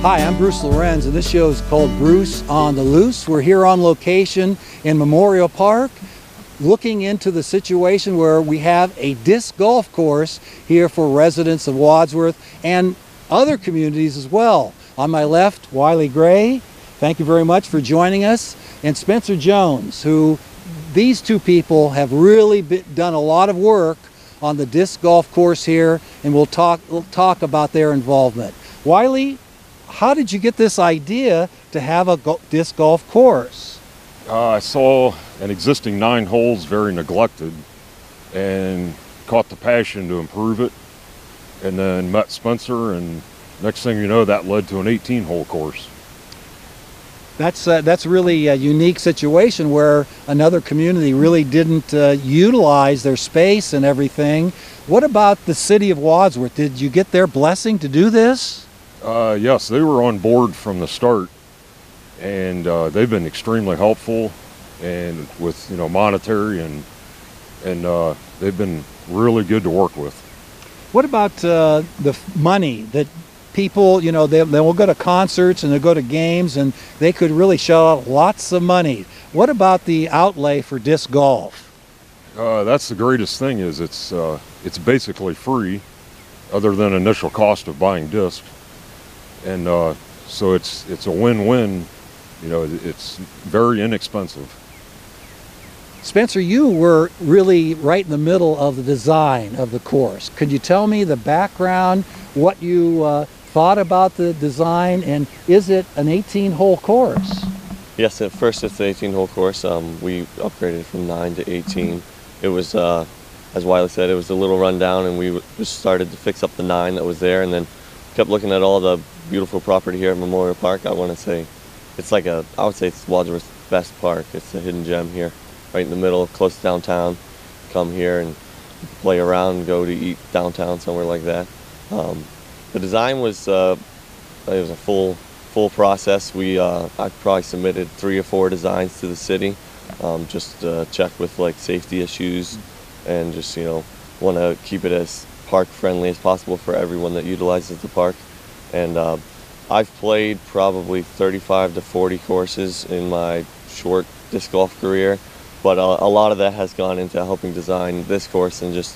Hi, I'm Bruce Lorincz, and this show is called Bruce on the Loose. We're here on location in Memorial Park, looking into the situation where we have a disc golf course here for residents of Wadsworth and other communities as well. On my left, Wylie Gray, thank you very much for joining us, and Spencer Jones, who these two people have really done a lot of work on the disc golf course here, and we'll talk about their involvement. Wylie, how did you get this idea to have a disc golf course? I saw an existing 9 holes very neglected and caught the passion to improve it, and then met Spencer, and next thing you know, that led to an 18-hole course. That's really a unique situation where another community really didn't utilize their space and everything. What about the City of Wadsworth? Did you get their blessing to do this? Yes, they were on board from the start, and they've been extremely helpful, and with monetary, and they've been really good to work with. What about the money that people, they will go to concerts and they'll go to games, and they could really shell out lots of money. What about the outlay for disc golf? That's the greatest thing, is it's basically free, other than initial cost of buying discs. And so it's a win-win. It's very inexpensive. Spencer, you were really right in the middle of the design of the course. Could you tell me the background, what you thought about the design, and is it an 18-hole course? Yes, at first it's an 18-hole course. We upgraded from 9 to 18. It was, as Wylie said, it was a little rundown, and we just started to fix up the 9 that was there, and then kept looking at all the beautiful property here at Memorial Park. I want to say it's like I would say it's Wadsworth's best park. It's a hidden gem here, right in the middle, close to downtown. Come here and play around, go to eat downtown, somewhere like that. The design was it was a full process. I probably submitted 3 or 4 designs to the city, just to check with like safety issues, and just want to keep it as park friendly as possible for everyone that utilizes the park. And I've played probably 35 to 40 courses in my short disc golf career, but a lot of that has gone into helping design this course and just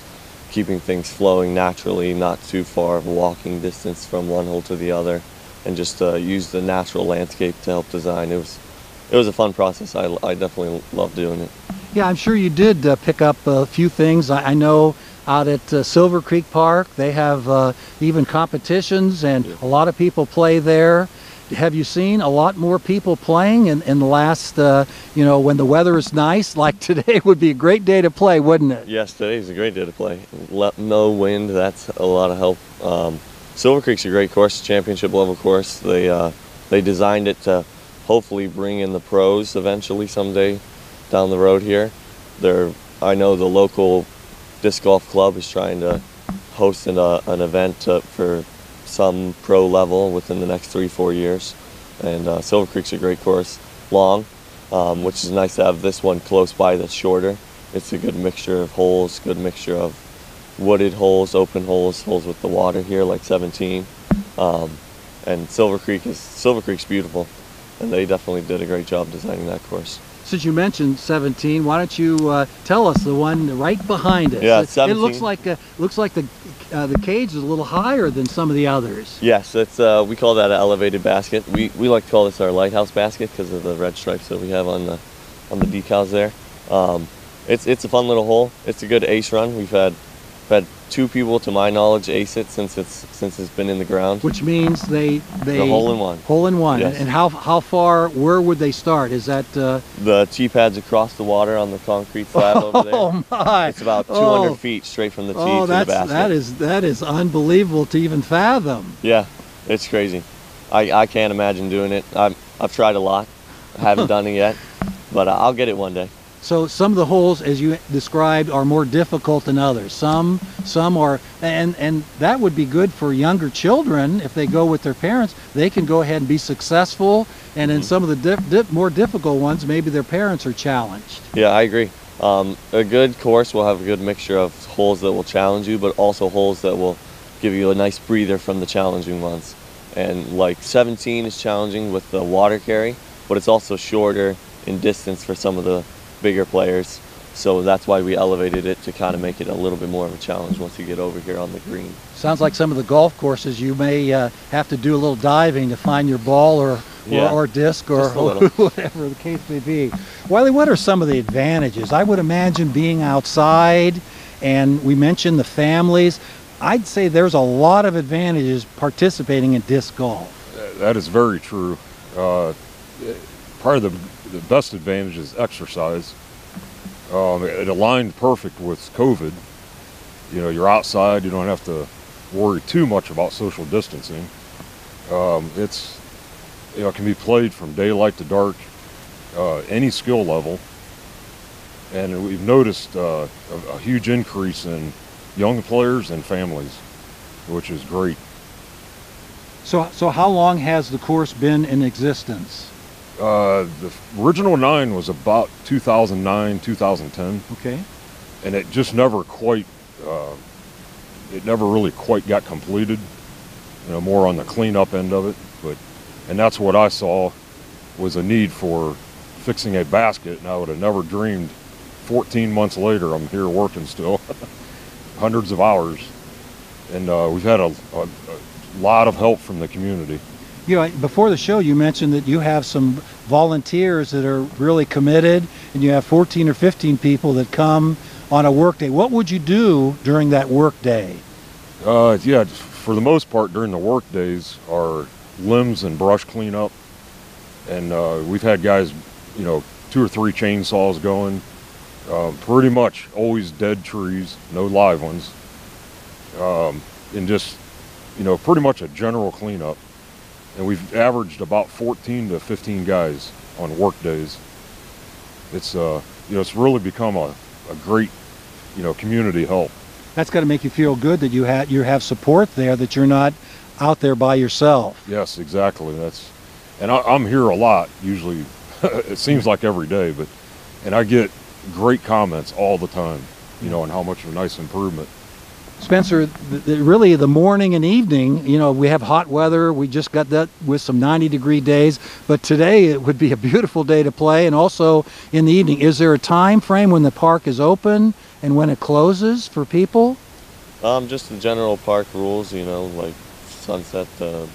keeping things flowing naturally, not too far of a walking distance from one hole to the other, and just use the natural landscape to help design. It was a fun process. I definitely love doing it. Yeah, I'm sure you did pick up a few things. I know out at Silver Creek Park, they have even competitions, and a lot of people play there. Have you seen a lot more people playing in the last, when the weather is nice, like today would be a great day to play, wouldn't it? Yes, today's a great day to play. No wind, that's a lot of help. Silver Creek's a great course, championship level course. They designed it to hopefully bring in the pros eventually someday down the road here. I know the local disc golf club is trying to host an event for some pro level within the next 3-4 years, and Silver Creek's a great course, long, which is nice to have this one close by that's shorter. It's a good mixture of holes, good mixture of wooded holes, open holes, holes with the water here like 17, and Silver Creek's beautiful, and they definitely did a great job designing that course. Since you mentioned 17, why don't you tell us the one right behind us? Yeah, 17. It looks like the cage is a little higher than some of the others. Yes, it's we call that an elevated basket. We like to call this our lighthouse basket because of the red stripes that we have on the decals there. It's a fun little hole. It's a good ace run. We've had 2 people, to my knowledge, ace it since it's been in the ground. Which means they the hole in one. Hole in one. Yes. And how far? Where would they start? Is that the tee pads across the water on the concrete slab over there? Oh my! It's about 200 feet straight from the tee to the basket. That is unbelievable to even fathom. Yeah, it's crazy. I can't imagine doing it. I've tried a lot. I haven't done it yet, but I'll get it one day. So some of the holes, as you described, are more difficult than others. Some are, and that would be good for younger children if they go with their parents. They can go ahead and be successful, and in some of the more difficult ones, maybe their parents are challenged. Yeah, I agree. A good course will have a good mixture of holes that will challenge you, but also holes that will give you a nice breather from the challenging ones. And like 17 is challenging with the water carry, but it's also shorter in distance for some of the bigger players. So that's why we elevated it to kind of make it a little bit more of a challenge once you get over here on the green. Sounds like some of the golf courses you may have to do a little diving to find your ball or disc or whatever the case may be. Wylie, what are some of the advantages? I would imagine being outside, and we mentioned the families. I'd say there's a lot of advantages participating in disc golf. That is very true. Probably the best advantage is exercise. It aligned perfect with COVID. You know, you're outside, you don't have to worry too much about social distancing. It's, you know, it can be played from daylight to dark, any skill level. And we've noticed a huge increase in young players and families, which is great. So how long has the course been in existence? The original 9 was about 2009, 2010. Okay. And it just never quite, it never really quite got completed, you know, more on the cleanup end of it. And that's what I saw was a need for fixing a basket, and I would have never dreamed 14 months later I'm here working still, hundreds of hours. And we've had a lot of help from the community. You know, before the show you mentioned that you have some volunteers that are really committed, and you have 14 or 15 people that come on a work day. What would you do during that work day? Yeah, for the most part during the work days are limbs and brush cleanup. And we've had guys, you know, 2 or 3 chainsaws going. Pretty much always dead trees, no live ones. And just, you know, pretty much a general cleanup. And we've averaged about 14 to 15 guys on work days. It's, you know, it's really become a great, you know, community help. That's got to make you feel good that you have support there, that you're not out there by yourself. Yes, exactly. And I'm here a lot, usually. It seems like every day, and I get great comments all the time, you know, on how much of a nice improvement. Spencer, really the morning and evening, you know, we have hot weather. We just got that with some 90-degree days, but today it would be a beautiful day to play. And also in the evening, is there a time frame when the park is open and when it closes for people? Just the general park rules, you know, like sunset to,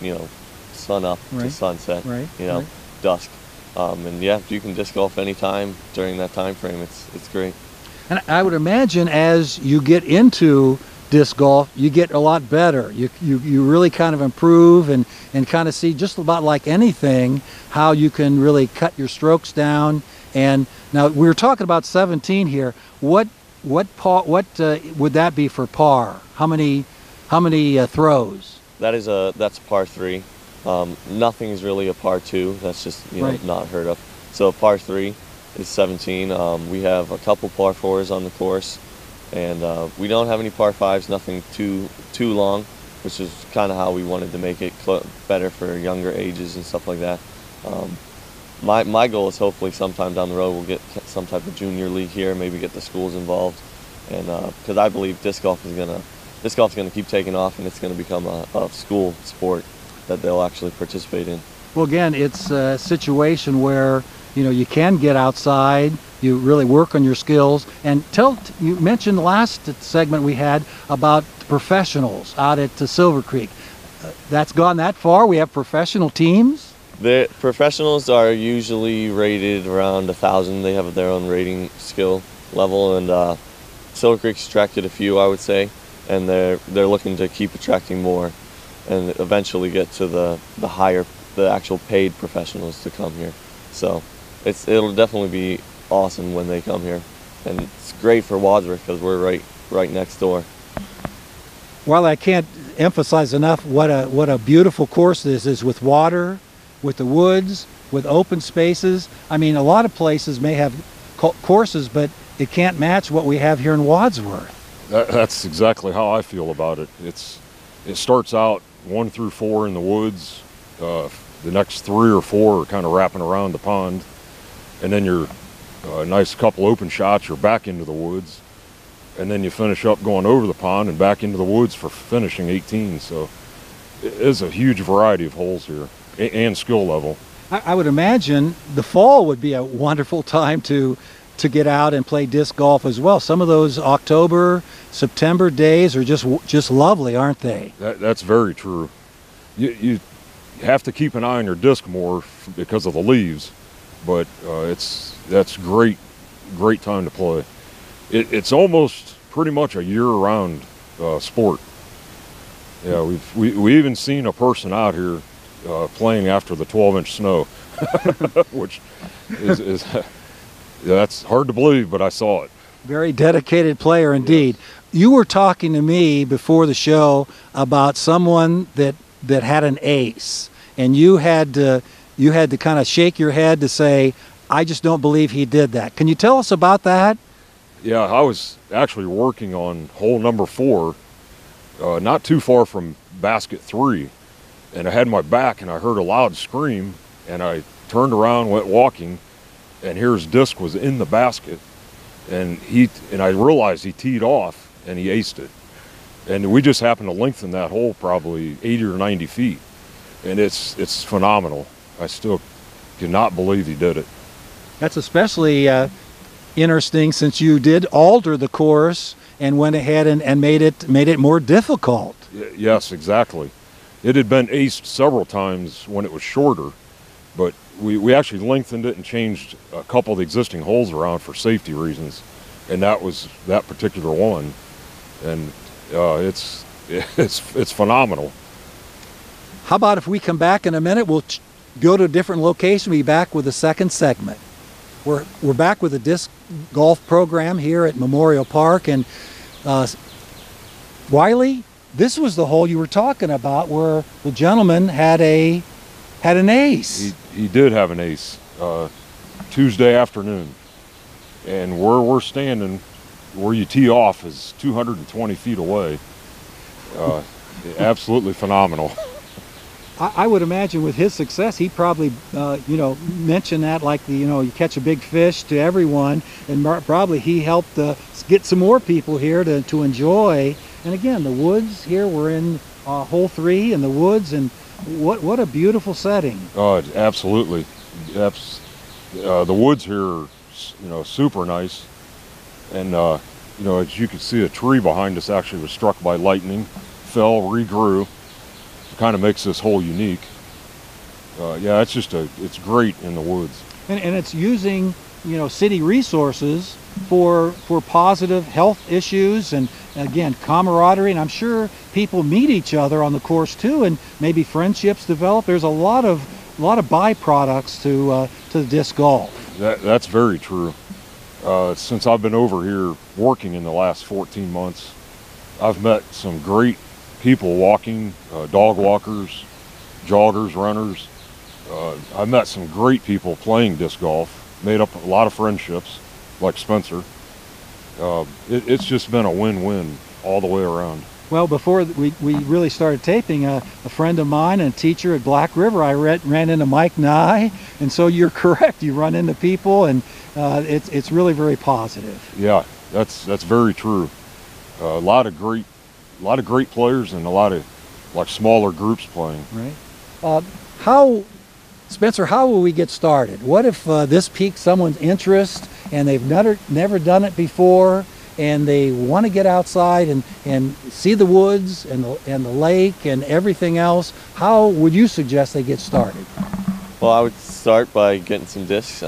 you know, sun up to sunset, you know, dusk. And yeah, you can disc golf anytime during that time frame. It's great. And I would imagine as you get into disc golf, you get a lot better. You really kind of improve and kind of see, just about like anything, how you can really cut your strokes down. And now we were talking about 17 here. What would that be for par? How many throws? That's par 3. Nothing is really a par 2. That's just, you know, not heard of. So par 3 is 17. We have a couple par 4s on the course, and we don't have any par 5s, nothing too long, which is kind of how we wanted to make it better for younger ages and stuff like that. My goal is hopefully sometime down the road we'll get some type of junior league here, maybe get the schools involved, and because I believe disc golf is gonna keep taking off, and it's gonna become a school sport that they'll actually participate in. Well, again, it's a situation where, you know, you can get outside, you really work on your skills. And you mentioned the last segment we had about professionals out at Silver Creek. That's gone that far? We have professional teams? The professionals are usually rated around 1,000. They have their own rating skill level, and Silver Creek's attracted a few, I would say, and they're looking to keep attracting more, and eventually get to the actual paid professionals to come here. So it'll definitely be awesome when they come here, and it's great for Wadsworth because we're right next door. Well, I can't emphasize enough what a beautiful course this is, with water, with the woods, with open spaces. I mean, a lot of places may have courses, but it can't match what we have here in Wadsworth. That's exactly how I feel about it. It starts out 1 through 4 in the woods. The next 3 or 4 are kind of wrapping around the pond, and then you're a nice couple open shots, you're back into the woods, and then you finish up going over the pond and back into the woods for finishing 18. So is a huge variety of holes here and skill level. I would imagine the fall would be a wonderful time to get out and play disc golf as well. Some of those October, September days are just lovely, aren't they? That's very true. You have to keep an eye on your disc more because of the leaves, but that's great time to play. It's almost pretty much a year-round sport. Yeah, we even seen a person out here playing after the 12-inch snow, which is that's hard to believe, but I saw it. Very dedicated player indeed. Yes. You were talking to me before the show about someone that had an ace, and you had to kind of shake your head to say, I just don't believe he did that. Can you tell us about that? Yeah, I was actually working on hole number 4, not too far from basket 3, and I had my back and I heard a loud scream, and I turned around, went walking, and here his disc was in the basket, and I realized he teed off and he aced it. And we just happened to lengthen that hole probably 80 or 90 feet, and it's phenomenal. I still cannot believe he did it. That's especially interesting since you did alter the course and went ahead and made it more difficult. Yes, exactly. It had been aced several times when it was shorter, but we actually lengthened it and changed a couple of the existing holes around for safety reasons, and that was that particular one. And it's phenomenal. How about if we come back in a minute? We'll go to a different location. We'll be back with the second segment. We're back with the disc golf program here at Memorial Park, and Wylie, this was the hole you were talking about where the gentleman had an ace. He did have an ace Tuesday afternoon, and where we're standing, where you tee off, is 220 feet away. Absolutely phenomenal. I would imagine with his success, he probably, mentioned that like you catch a big fish to everyone, and probably he helped get some more people here to enjoy. And again, the woods here, we're in hole 3 in the woods, and what a beautiful setting. Absolutely. The woods here are, super nice, and as you can see, a tree behind us actually was struck by lightning, fell, regrew. It kind of makes this hole unique. Yeah, it's great in the woods. And it's using, city resources for positive health issues, and again, camaraderie, and I'm sure people meet each other on the course too, and maybe friendships develop. There's a lot of byproducts to the disc golf. That's very true. Since I've been over here working in the last 14 months, I've met some great people walking, dog walkers, joggers, runners. I've met some great people playing disc golf, made up a lot of friendships, like Spencer. It's just been a win-win all the way around. Well, before we really started taping, a friend of mine and a teacher at Black River, I ran into Mike Nye, and so you're correct. You run into people, and it's really very positive. Yeah, that's very true. A lot of great players and a lot of smaller groups playing. Right. Spencer, how will we get started? What if this piques someone's interest and they've never done it before, and they want to get outside and see the woods and the lake and everything else? How would you suggest they get started? Well, I would start by getting some discs.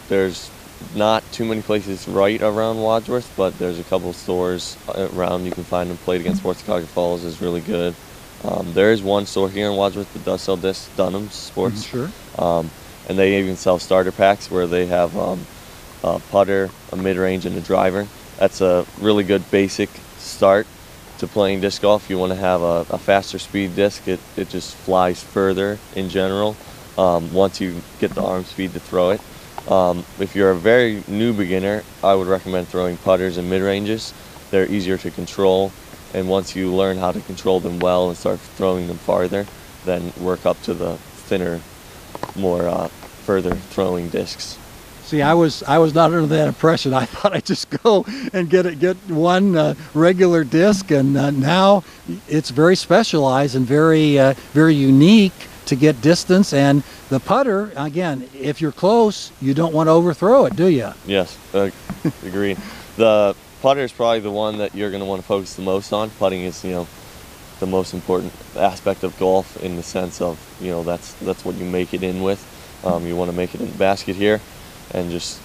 There's not too many places right around Wadsworth, but there's a couple stores around you can find them. Played Against Sports Chicago Falls is really good. There is one store here in Wadsworth that does sell discs, Dunham's Sports. Sure. And they even sell starter packs where they have a putter, a mid-range, and a driver. That's a really good basic start to playing disc golf. You want to have a faster speed disc. It just flies further in general once you get the arm speed to throw it. If you're a very new beginner, I would recommend throwing putters and mid-ranges. They're easier to control, and once you learn how to control them well and start throwing them farther, then work up to the thinner, more further throwing discs. See, I was not under that impression. I thought I'd just go and get one regular disc, and now it's very specialized and very unique to get distance. And the putter, again, if you're close, you don't want to overthrow it, do you? Yes, agreed. The putter is probably the one that you're going to want to focus the most on. Putting is, the most important aspect of golf, in the sense of, that's what you make it in with. You want to make it in the basket here, and just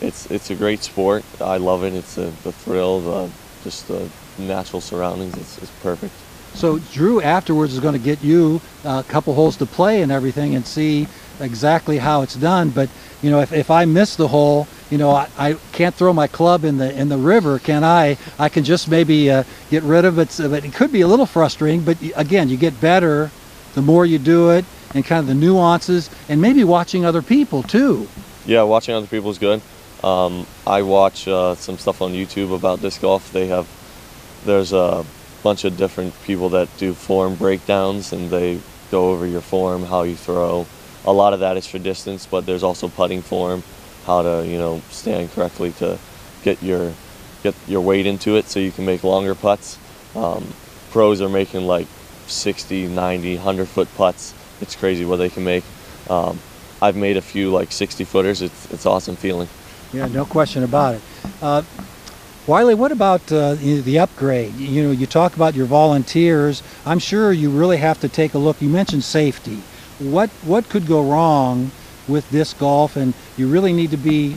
it's a great sport. I love it. It's the thrill, just the natural surroundings. It's perfect. So Drew afterwards is going to get you a couple holes to play and everything, and see exactly how it's done. But if I miss the hole, I can't throw my club in the river, can I? I can just maybe get rid of it. But it could be a little frustrating. But again, you get better the more you do it, and kind of the nuances, and maybe watching other people too. Yeah, watching other people is good. I watch some stuff on YouTube about disc golf. There's a bunch of different people that do form breakdowns, and they go over your form, how you throw. A lot of that is for distance, but there's also putting form, how to stand correctly to get your weight into it so you can make longer putts. Pros are making like 60, 90, 100-foot putts. It's crazy what they can make. I've made a few like 60-footers. It's awesome feeling. Yeah, no question about it. Wylie, what about the upgrade? You talk about your volunteers. I'm sure you really have to take a look. You mentioned safety. What could go wrong with disc golf, and you really need to be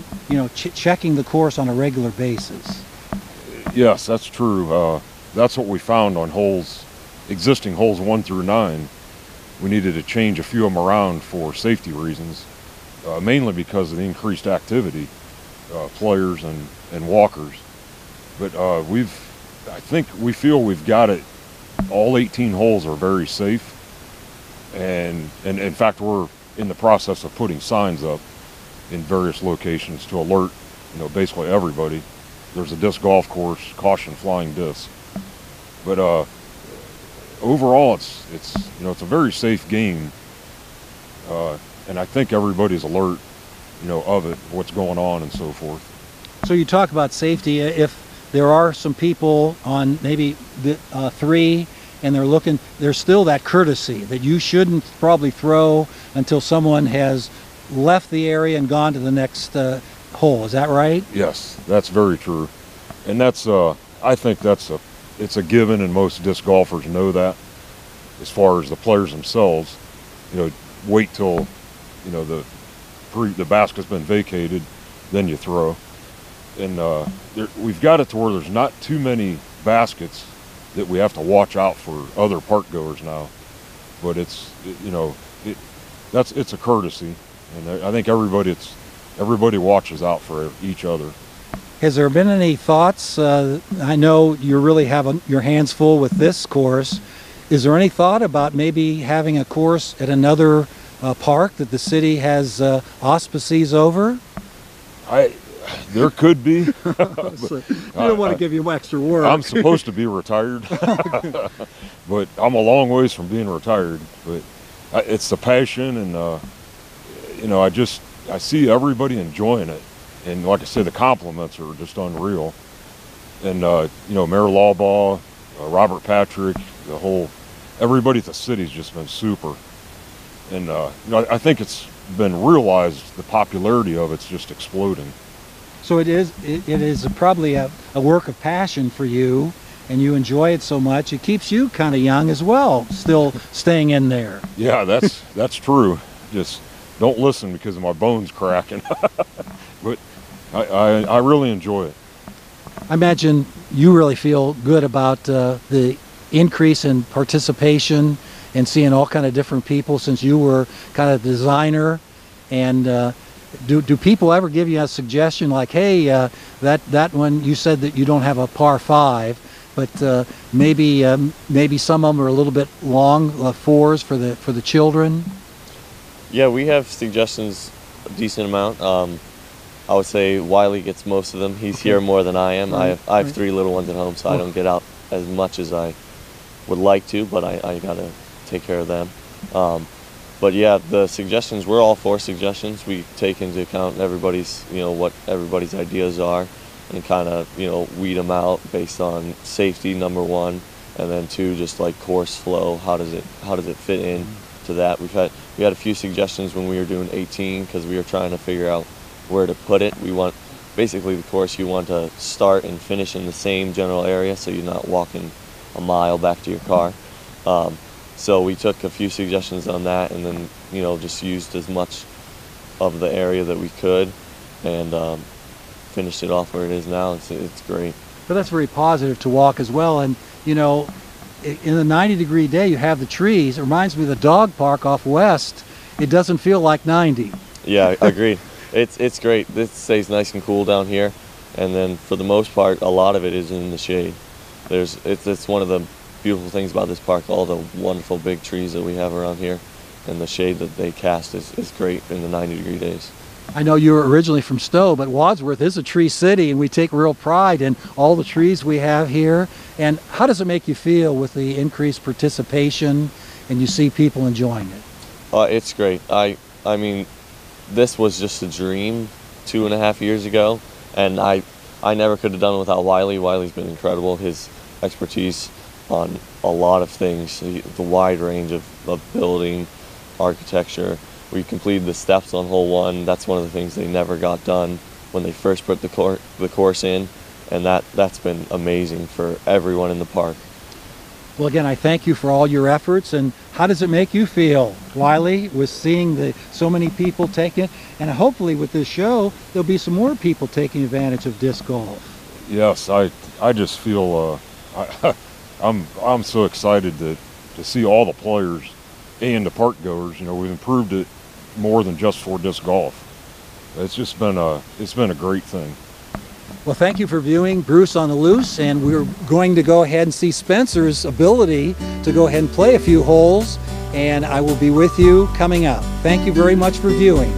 checking the course on a regular basis? Yes, that's true. That's what we found on existing holes 1 through 9. We needed to change a few of them around for safety reasons, mainly because of the increased activity, players and walkers. But we feel we've got it. All 18 holes are very safe, and in fact we're in the process of putting signs up in various locations to alert basically everybody. There's a disc golf course, caution flying disc. But overall it's a very safe game, and I think everybody's alert of it, what's going on and so forth. So you talk about safety. If there are some people on maybe the 3 and there's still that courtesy that you shouldn't probably throw until someone has left the area and gone to the next hole. Is that right? Yes, that's very true. And that's I think it's a given, and most disc golfers know that. As far as the players themselves, wait till the basket's been vacated, then you throw. And we've got it to where there's not too many baskets that we have to watch out for other park goers now. But it's a courtesy, and I think everybody watches out for each other. Has there been any thoughts? I know you really have your hands full with this course. Is there any thought about maybe having a course at another park that the city has auspices over? There could be. So you don't want to give you extra work. I'm supposed to be retired, but I'm a long ways from being retired. But it's the passion, and I see everybody enjoying it, and like I said, the compliments are just unreal. And Mayor Lawbaugh, Robert Patrick, everybody at the city's just been super. And I think it's been realized the popularity of it's just exploding. So it is probably a work of passion for you, and you enjoy it so much. It keeps you kind of young as well, still staying in there. Yeah, that's true. Just don't listen because of my bones cracking. But I really enjoy it. I imagine you really feel good about the increase in participation and seeing all kind of different people, since you were kind of designer. And do people ever give you a suggestion like, hey, that one, you said that you don't have a par 5, but maybe some of them are a little bit long, 4s for the children? Yeah, we have suggestions a decent amount. I would say Wylie gets most of them. He's here more than I am. I have 3 little ones at home, so I don't get out as much as I would like to, but I gotta take care of them. But yeah, the suggestions, we're all for suggestions. We take into account everybody's, what everybody's ideas are, and kind of, weed them out based on safety, number one, and then two, just like course flow. How does it fit in to that? We had a few suggestions when we were doing 18 because we were trying to figure out where to put it. We want, basically the course, you want to start and finish in the same general area, so you're not walking a mile back to your car. So we took a few suggestions on that, and then just used as much of the area that we could, and finished it off where it is now. It's great. But that's very positive to walk as well. And in a 90-degree day, you have the trees. It reminds me of the dog park off West. It doesn't feel like 90. Yeah, I agree. It's great. This stays nice and cool down here, and then for the most part, a lot of it is in the shade. It's one of the beautiful things about this park, all the wonderful big trees that we have around here, and the shade that they cast is great in the 90-degree days. I know you were originally from Stowe, but Wadsworth is a tree city, and we take real pride in all the trees we have here. And how does it make you feel with the increased participation and you see people enjoying it? It's great. I mean, this was just a dream 2.5 years ago, and I never could have done it without Wylie. Wylie's been incredible. His expertise on a lot of things, the wide range of building, architecture. We completed the steps on hole 1. That's one of the things they never got done when they first put the course in, and that's been amazing for everyone in the park. Well, again, I thank you for all your efforts. And how does it make you feel, Wylie, with seeing so many people taking it? And hopefully with this show, there'll be some more people taking advantage of disc golf. Yes, I just feel I'm so excited to see all the players and the park goers. We've improved it more than just for disc golf. It's been a great thing. Well, thank you for viewing Bruce on the Loose, and we're going to go ahead and see Spencer's ability to go ahead and play a few holes, and I will be with you coming up. Thank you very much for viewing.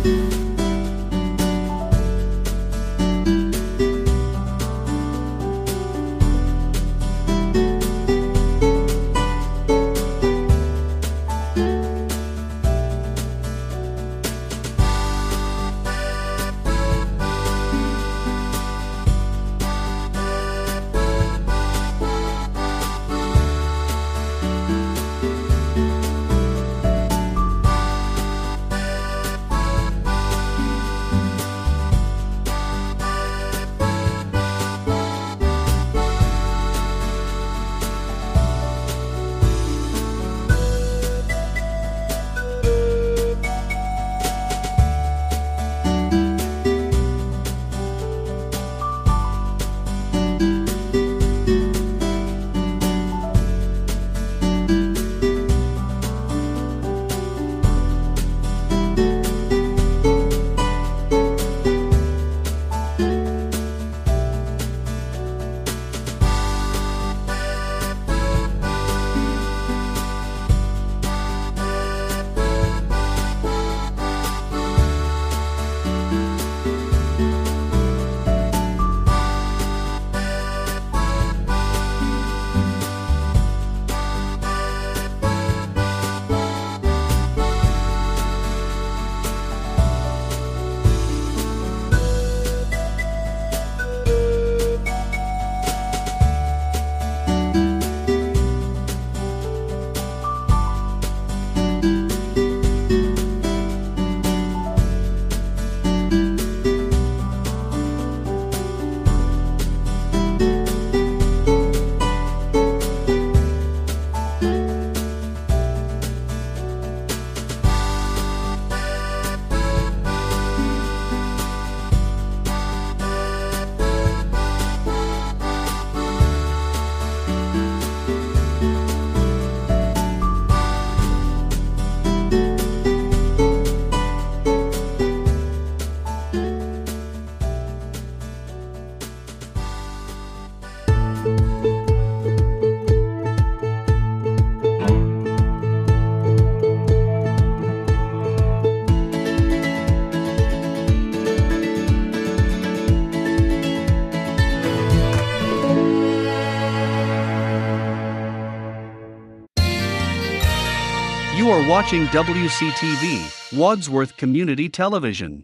You are watching WCTV, Wadsworth Community Television.